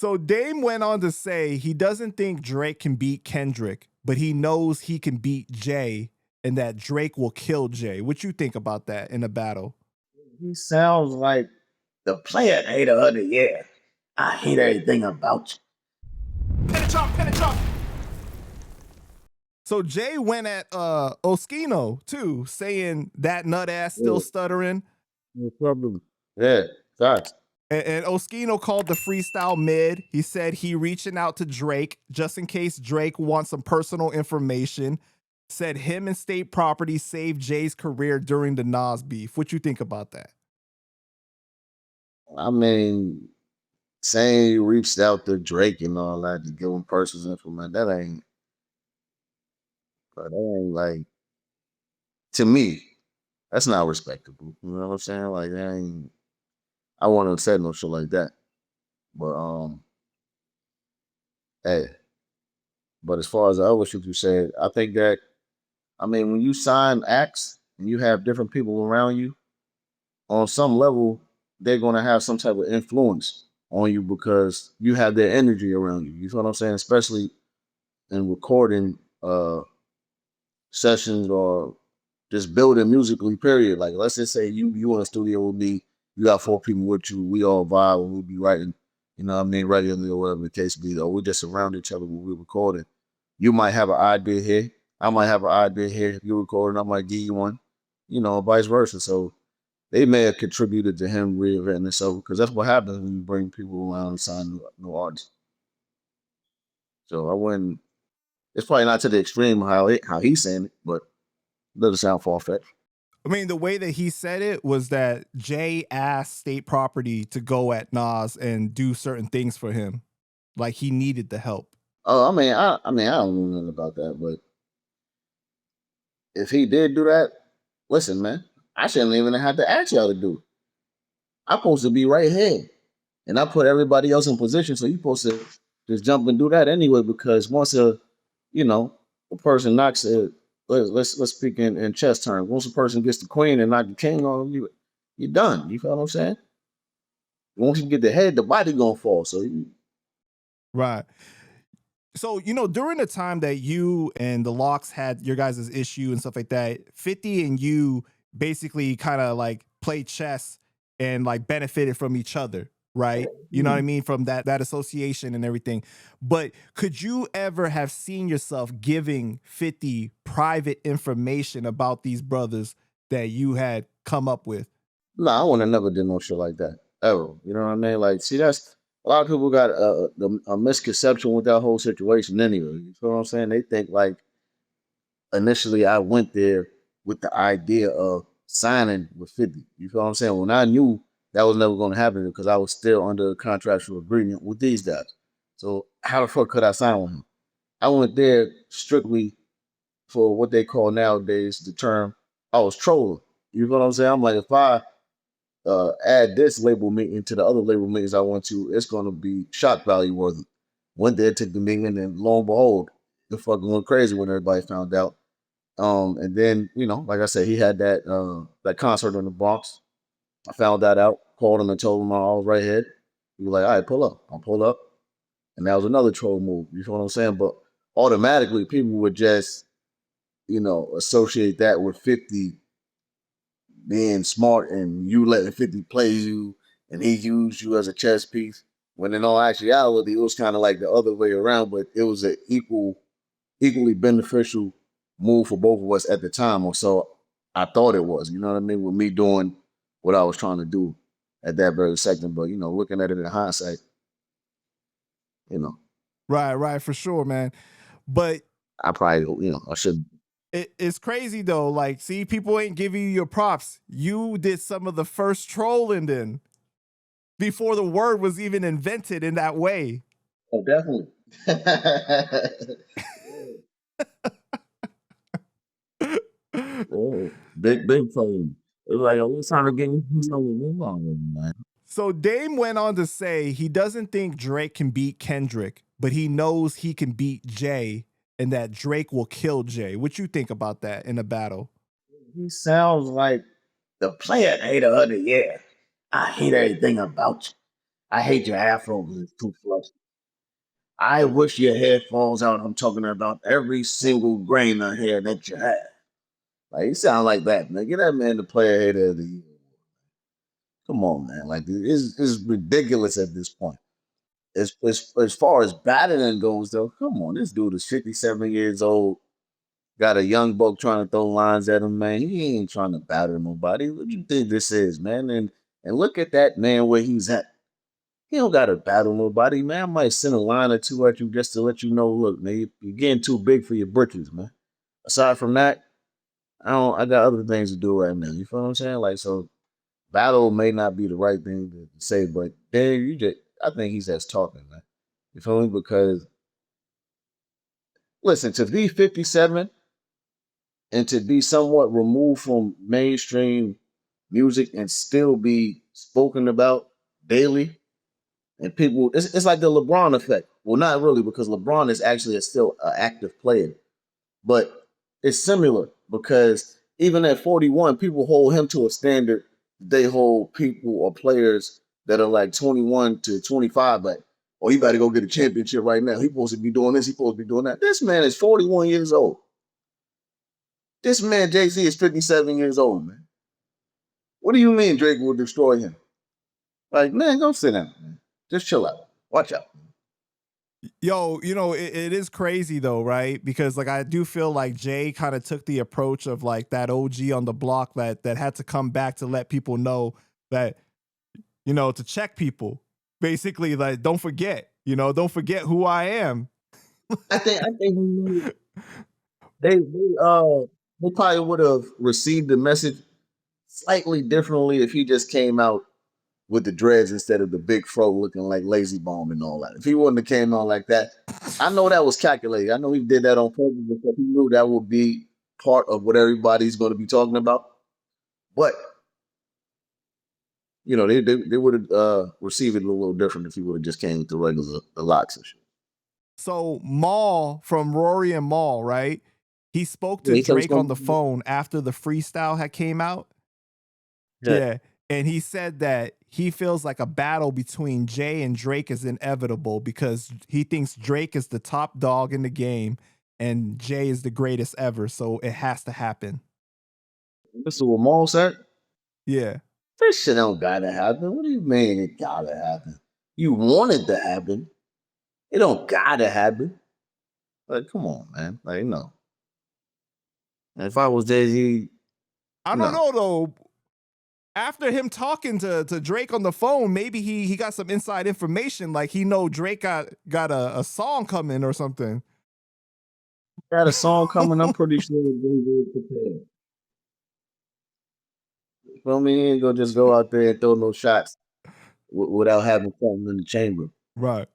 So Dame went on to say he doesn't think Drake can beat Kendrick, but he knows he can beat Jay and that Drake will kill Jay. What you think about that in a battle? He sounds like the player hater of the year. I hate everything about you. So Jay went at Oschino too, saying that nut ass still Yeah, stuttering. no problem. Yeah, facts. And Oschino called the freestyle mid. He said he reaching out to Drake just in case Drake wants some personal information. Said him and State Property saved Jay's career during the Nas beef. What you think about that? I mean, saying he reached out to Drake and all that to give him personal information, that ain't like, to me, that's not respectable. You know what I'm saying? Like that ain't, I wouldn't have said no shit like that. But hey, but as far as the other shit you said, I think that, I mean, when you sign acts and you have different people around you, on some level, they're gonna have some type of influence on you because you have their energy around you. You feel what I'm saying? Especially in recording sessions or just building musically, period. Like let's just say you in a studio with me, you got 4 people with you, we all vibe and we'll be writing, you know what I mean, writing or whatever the case be, or we just surround each other when we're recording. You might have an idea here, I might have an idea here. If you're recording, I might give you one, you know, vice versa. So they may have contributed to him reinventing himself because that's what happens when you bring people around and sign new artists. So I wouldn't. It's probably not to the extreme how he's saying it, but it doesn't sound far fetched. I mean, the way that he said it was that Jay asked State Property to go at Nas and do certain things for him. Like he needed the help. Oh, I don't know nothing about that, but if he did do that, listen, man, I shouldn't even have to ask y'all to do it. I'm supposed to be right here, and I put everybody else in position, so you're supposed to just jump and do that anyway. Because once you know, a person knocks it. Let's speak in chess terms. Once a person gets the queen and knock the king on you, you're done. You feel what I'm saying? Once you get the head, the body gonna fall. So Right. So, you know, during the time that you and the Locks had your guys' issue and stuff like that, 50 and you basically kind of like played chess and like benefited from each other, right? You know what I mean? From that association and everything. But could you ever have seen yourself giving 50 private information about these brothers that you had come up with? no, I would have never did no shit like that ever. You know what I mean? Like, see, that's a lot of people got a misconception with that whole situation. Anyway, you feel what I'm saying? They think like initially I went there with the idea of signing with 50. You feel what I'm saying? When I knew that was never going to happen because I was still under a contractual agreement with these guys. So how the fuck could I sign with him? I went there strictly for what they call nowadays the term I was trolling. You know what I'm saying? I'm like, if I add this label meeting to the other label meetings I went to, it's going to be shock value worthy. Went there, took the meeting, and lo and behold, the fucking went crazy when everybody found out. And then, you know, like I said, he had that concert in the Bronx. I found that out, called him and told him I was right here. He was like, all right, pull up. I'll pull up. And that was another troll move. You know what I'm saying? But automatically people would just, you know, associate that with 50 being smart and you letting 50 play you and he used you as a chess piece. When in all actuality, it was kind of like the other way around, but it was an equally beneficial move for both of us at the time, or so I thought it was. You know what I mean? With me doing what I was trying to do at that very second. But you know, looking at it in hindsight, you know, Right, for sure, man. But I probably, you know, I should. it's crazy though. Like, see, people ain't giving you your props. You did some of the first trolling then before the word was even invented in that way. Oh, definitely. Oh, big phone. It was like, I was trying to get you move on, man. So Dame went on to say he doesn't think Drake can beat Kendrick, but he knows he can beat Jay and that Drake will kill Jay. What you think about that in a battle? He sounds like the player hater of the year. I hate everything about you. I hate your afro because it's too fluffy. I wish your headphones out. I'm talking about every single grain of hair that you have. Like you sound like that, man. Get that man the player hater of the year. Come on, man. Like it's ridiculous at this point. As far as battling goes, though, come on. This dude is 57 years old. Got a young buck trying to throw lines at him, man. He ain't trying to battle nobody. What you think this is, man? And look at that man where he's at. He don't gotta battle nobody, man. I might send a line or two at you just to let you know, look, man, you're getting too big for your britches, man. Aside from that, I got other things to do right now. You feel what I'm saying? Like so battle may not be the right thing to say, but there you just I think he's just talking, man. You feel me? Because listen, to be 57 and to be somewhat removed from mainstream music and still be spoken about daily, and people, it's like the LeBron effect. Well, not really, because LeBron is actually still an active player, but it's similar because even at 41, people hold him to a standard they hold people or players that are like 21 to 25, but oh, he better go get a championship right now. He's supposed to be doing this, he's supposed to be doing that. This man is 41 years old. This man, Jay-Z, is 57 years old, man. What do you mean Drake will destroy him? Like, man, go sit down, man. Just chill out. Watch out. Yo, it is crazy though, right? Because like I do feel like Jay kind of took the approach of like that OG on the block that had to come back to let people know that, to check people. Basically, like don't forget, don't forget who I am. I think they probably would have received the message slightly differently if he just came out with the dreads instead of the big fro looking like lazy bone and all that. If he wouldn't have came out like that, I know that was calculated. I know he did that on purpose because he knew that would be part of what everybody's going to be talking about. But they would have received it a little different if he would have just came with the regular the locks and shit. So Maul from Rory and Maul, right? He spoke Yeah, to he said it's Drake on going the to phone after the freestyle had came out. be Yeah. And he said that he feels like a battle between Jay and Drake is inevitable because he thinks Drake is the top dog in the game and Jay is the greatest ever. So it has to happen. This is what Maul said. Yeah. This shit don't gotta happen. What do you mean it gotta happen? You want it to happen. It don't gotta happen. Like, come on, man. Like, no. If I was Jay-Z, I don't no. know though. After him talking to Drake on the phone, maybe he got some inside information. Like he know Drake got a song coming or something. Got a song coming, I'm pretty sure Jay-Z prepared. You feel me? He ain't gonna just go out there and throw no shots without having something in the chamber. Right.